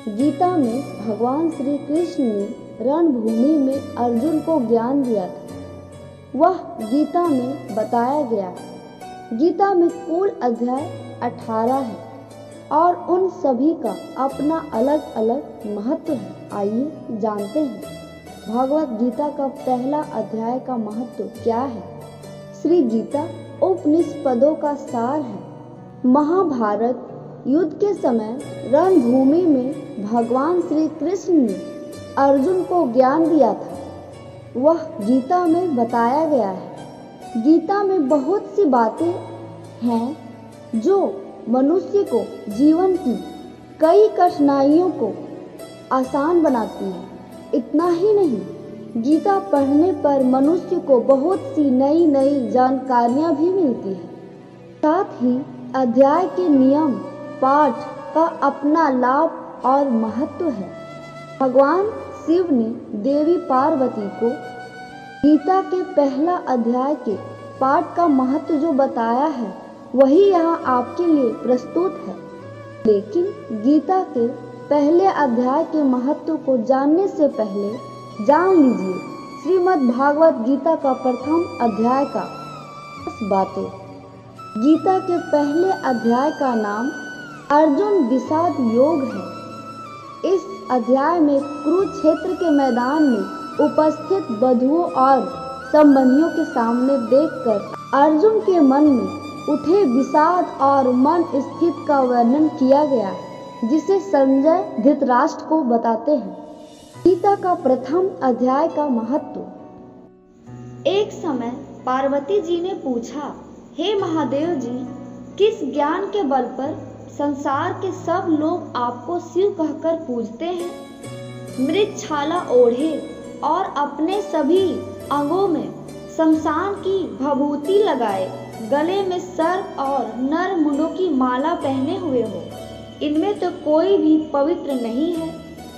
गीता में भगवान श्री कृष्ण ने रणभूमि में अर्जुन को ज्ञान दिया था, वह गीता में बताया गया है। गीता में कुल अध्याय 18 है और उन सभी का अपना अलग अलग महत्व है। आइए जानते हैं भगवत गीता का पहला अध्याय का महत्व क्या है। श्री गीता उपनिषदों का सार है। महाभारत युद्ध के समय रणभूमि में भगवान श्री कृष्ण ने अर्जुन को ज्ञान दिया था, वह गीता में बताया गया है। गीता में बहुत सी बातें हैं जो मनुष्य को जीवन की कई कठिनाइयों को आसान बनाती है। इतना ही नहीं, गीता पढ़ने पर मनुष्य को बहुत सी नई नई जानकारियाँ भी मिलती है। साथ ही अध्याय के नियम पाठ का अपना लाभ और महत्व है। भगवान शिव ने देवी पार्वती को गीता के पहला अध्याय के पाठ का महत्व जो बताया है वही यहाँ आपके लिए प्रस्तुत है। लेकिन गीता के पहले अध्याय के महत्व को जानने से पहले जान लीजिए श्रीमद् भागवत गीता का प्रथम अध्याय का 10 बातें। गीता के पहले अध्याय का नाम अर्जुन विषाद योग है। इस अध्याय में कुरुक्षेत्र के मैदान में उपस्थित बंधुओं और संबंधियों के सामने देखकर अर्जुन के मन में उठे विषाद और मन स्थिति का वर्णन किया गया है, जिसे संजय धृतराष्ट्र को बताते हैं। गीता का प्रथम अध्याय का महत्व। एक समय पार्वती जी ने पूछा, हे महादेव जी, किस ज्ञान के बल पर संसार के सब लोग आपको शिव कहकर पूजते हैं? मृगछाला ओढ़े और अपने सभी अंगों में शमशान की भभूति लगाए, गले में सर्प और नर मुंडों की माला पहने हुए हो, इनमें तो कोई भी पवित्र नहीं है,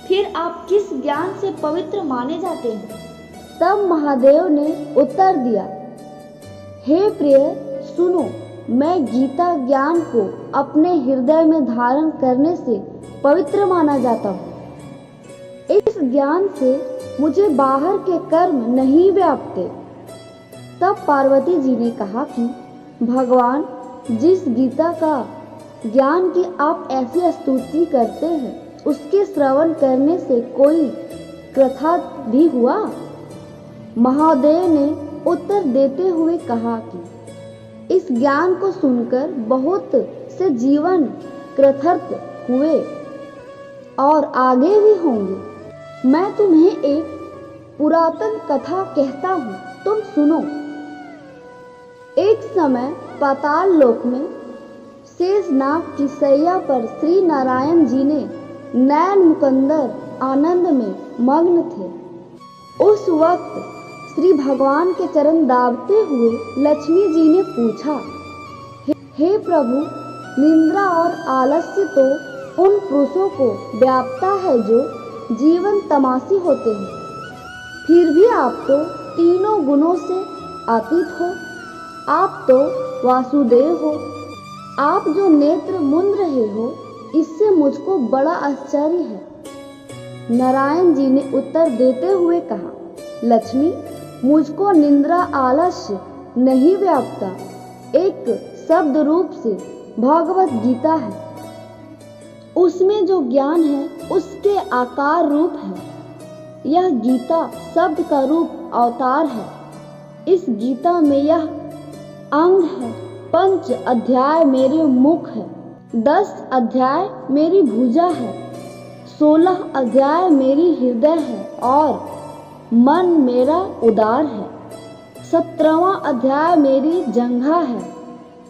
फिर आप किस ज्ञान से पवित्र माने जाते हैं? तब महादेव ने उत्तर दिया, हे प्रिय सुनो, मैं गीता ज्ञान को अपने हृदय में धारण करने से पवित्र माना जाता हूँ। इस ज्ञान से मुझे बाहर के कर्म नहीं व्यापते। तब पार्वती जी ने कहा कि भगवान, जिस गीता का ज्ञान की आप ऐसी स्तुति करते हैं, उसके श्रवण करने से कोई कृतार्थ भी हुआ? महादेव ने उत्तर देते हुए कहा कि इस ज्ञान को सुनकर बहुत से जीवन कृतार्थ हुए और आगे भी होंगे। मैं तुम्हें एक पुरातन कथा कहता हूँ, तुम सुनो। एक समय पाताल लोक में शेषनाग की शैया पर श्री नारायण जी ने नैन मुकंदर आनंद में मग्न थे। उस वक्त श्री भगवान के चरण दाबते हुए लक्ष्मी जी ने पूछा, हे प्रभु, निंद्रा और आलस्य तो उन पुरुषों को व्यापता है जो जीवन तमाशी होते हैं, फिर भी आप तो तीनों गुणों से अतीत हो। आप तो वासुदेव हो। आप जो नेत्र मूंद रहे हो, इससे मुझको बड़ा आश्चर्य है। नारायण जी ने उत्तर देते हुए कहा, लक्ष्मी, मुझको निंद्रा आलस्य नहीं व्यापता। एक शब्द रूप से भगवत गीता है, उसमें जो ज्ञान है उसके आकार रूप है। यह गीता शब्द का रूप अवतार है। इस गीता में यह अंग है। 5 अध्याय मेरे मुख है, 10 अध्याय मेरी भुजा है, 16 अध्याय मेरी हृदय है और मन मेरा उदार है, 17वां अध्याय मेरी जंघा है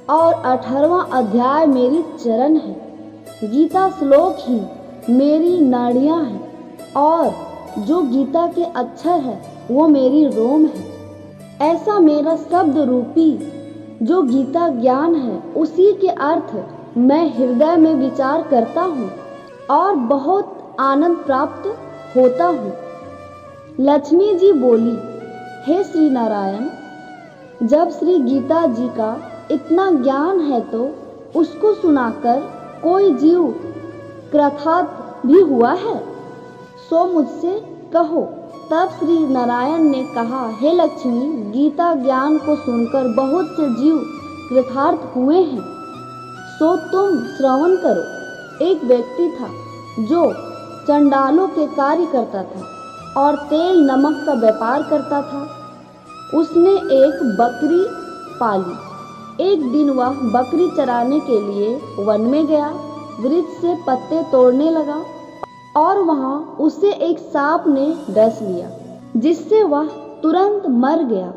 और 18वां अध्याय मेरी चरण है। गीता श्लोक ही मेरी नाड़ियां हैं और जो गीता के अक्षर है वो मेरी रोम है। ऐसा मेरा शब्द रूपी जो गीता ज्ञान है, उसी के अर्थ मैं हृदय में विचार करता हूँ और बहुत आनंद प्राप्त होता हूँ। लक्ष्मी जी बोली, हे श्री नारायण, जब श्री गीता जी का इतना ज्ञान है तो उसको सुनाकर कोई जीव कृतार्थ भी हुआ है, सो मुझसे कहो। तब श्री नारायण ने कहा, हे लक्ष्मी, गीता ज्ञान को सुनकर बहुत से जीव कृतार्थ हुए हैं, सो तुम श्रवण करो। एक व्यक्ति था जो चंडालों के कार्य करता था और तेल नमक का व्यापार करता था। उसने एक बकरी पाली। एक दिन वह बकरी चराने के लिए वन में गया, वृक्ष से पत्ते तोड़ने लगा और वहां उसे एक सांप ने डस लिया, जिससे वह तुरंत मर गया।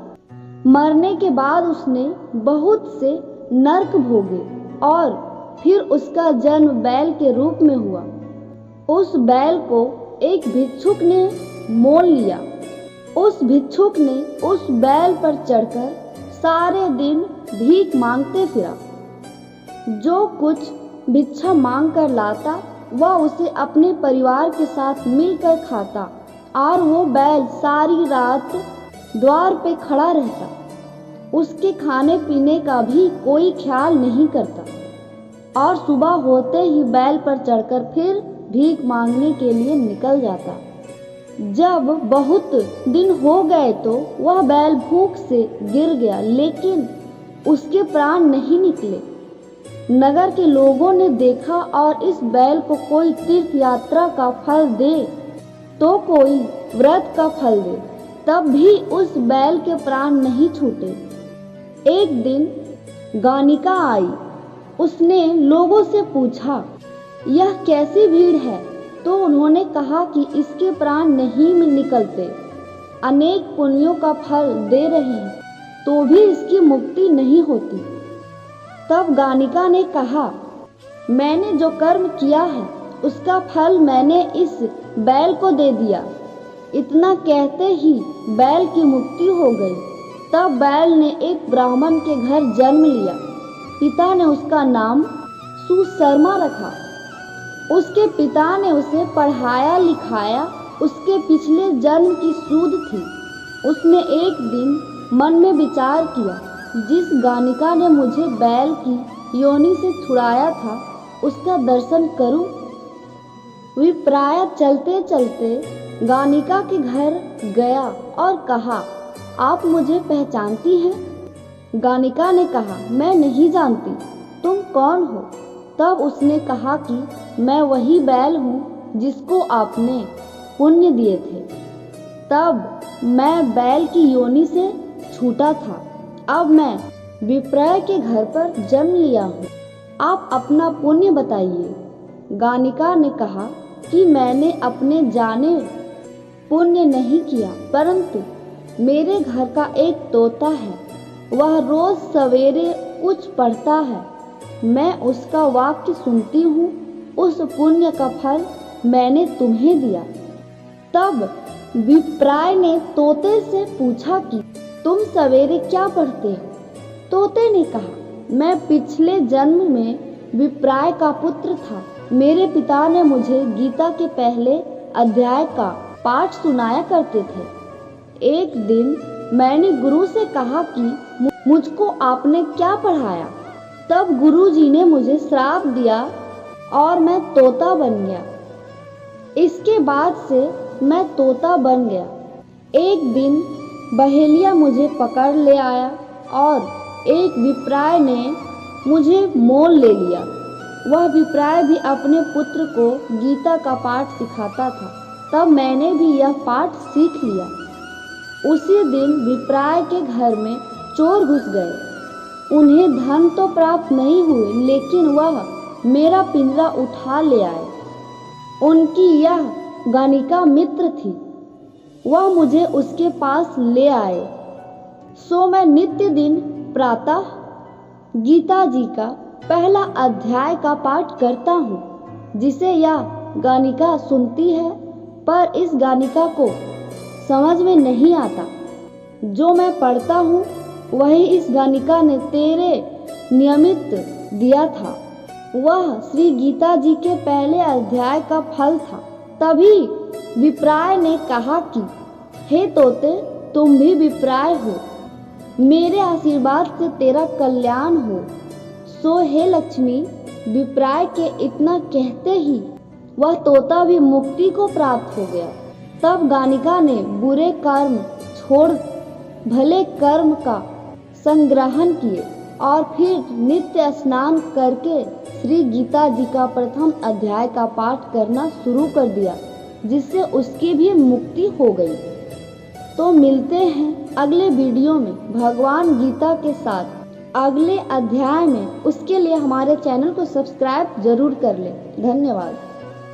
मरने के बाद उसने बहुत से नरक भोगे और फिर उसका जन्म बैल के रूप में हुआ। उस बैल को एक भिक्षुक ने मोल लिया। उस भिक्षुक ने उस बैल पर चढ़कर सारे दिन भीख मांगते फिरा। जो कुछ भिक्षा मांग कर लाता वह उसे अपने परिवार के साथ मिलकर खाता और वो बैल सारी रात द्वार पे खड़ा रहता। उसके खाने पीने का भी कोई ख्याल नहीं करता और सुबह होते ही बैल पर चढ़कर फिर भीख मांगने के लिए निकल जाता। जब बहुत दिन हो गए तो वह बैल भूख से गिर गया, लेकिन उसके प्राण नहीं निकले। नगर के लोगों ने देखा और इस बैल को कोई तीर्थ यात्रा का फल दे तो कोई व्रत का फल दे, तब भी उस बैल के प्राण नहीं छूटे। एक दिन गानिका आई। उसने लोगों से पूछा, यह कैसी भीड़ है? तो उन्होंने कहा कि इसके प्राण नहीं निकलते, अनेक पुण्यों का फल दे रहे हैं तो भी इसकी मुक्ति नहीं होती। तब गानिका ने कहा, मैंने जो कर्म किया है उसका फल मैंने इस बैल को दे दिया। इतना कहते ही बैल की मुक्ति हो गई। तब बैल ने एक ब्राह्मण के घर जन्म लिया। पिता ने उसका नाम सुशर्मा रखा। उसके पिता ने उसे पढ़ाया लिखाया। उसके पिछले जन्म की सूद थी। उसने एक दिन मन में विचार किया, जिस गानिका ने मुझे बैल की योनि से छुड़ाया था उसका दर्शन करूं। विप्राय चलते चलते गानिका के घर गया और कहा, आप मुझे पहचानती हैं? गानिका ने कहा, मैं नहीं जानती, तुम कौन हो? तब उसने कहा कि मैं वही बैल हूँ जिसको आपने पुण्य दिए थे। तब मैं बैल की योनि से छूटा था। अब मैं विप्राय के घर पर जन्म लिया हूँ। आप अपना पुण्य बताइए। गानिका ने कहा कि मैंने अपने जाने पुण्य नहीं किया, परंतु मेरे घर का एक तोता है, वह रोज सवेरे कुछ पढ़ता है। मैं उसका वाक्य सुनती हूँ, उस पुण्य का फल मैंने तुम्हें दिया। तब विप्राय ने तोते से पूछा कि तुम सवेरे क्या पढ़ते हो? तोते ने कहा, मैं पिछले जन्म में विप्राय का पुत्र था। मेरे पिता ने मुझे गीता के पहले अध्याय का पाठ सुनाया करते थे। एक दिन मैंने गुरु से कहा कि मुझको आपने क्या पढ़ाया? तब गुरुजी ने मुझे श्राप दिया और मैं तोता बन गया। इसके बाद से मैं तोता बन गया। एक दिन बहेलिया मुझे पकड़ ले आया और एक विप्राय ने मुझे मोल ले लिया। वह विप्राय भी अपने पुत्र को गीता का पाठ सिखाता था। तब मैंने भी यह पाठ सीख लिया। उसी दिन विप्राय के घर में चोर घुस गए। उन्हें धन तो प्राप्त नहीं हुए, लेकिन वह मेरा पिंजरा उठा ले आए। उनकी यह गानिका मित्र थी। वह मुझे उसके पास ले आए। सो मैं नित्य दिन प्रातः गीता जी का पहला अध्याय का पाठ करता हूँ, जिसे यह गानिका सुनती है, पर इस गानिका को समझ में नहीं आता। जो मैं पढ़ता हूँ वही इस गानिका ने तेरे नियमित दिया था। वह श्री गीता जी के पहले अध्याय का फल था। तभी विप्राय ने कहा कि हे तोते, तुम भी विप्राय हो, मेरे आशीर्वाद से तेरा कल्याण हो। सो हे लक्ष्मी, विप्राय के इतना कहते ही वह तोता भी मुक्ति को प्राप्त हो गया। तब गानिका ने बुरे कर्म छोड़ भले कर्म का संग्रहण किए और फिर नित्य स्नान करके श्री गीता जी का प्रथम अध्याय का पाठ करना शुरू कर दिया, जिससे उसकी भी मुक्ति हो गई। तो मिलते हैं अगले वीडियो में भगवान गीता के साथ अगले अध्याय में। उसके लिए हमारे चैनल को सब्सक्राइब जरूर कर लें। धन्यवाद।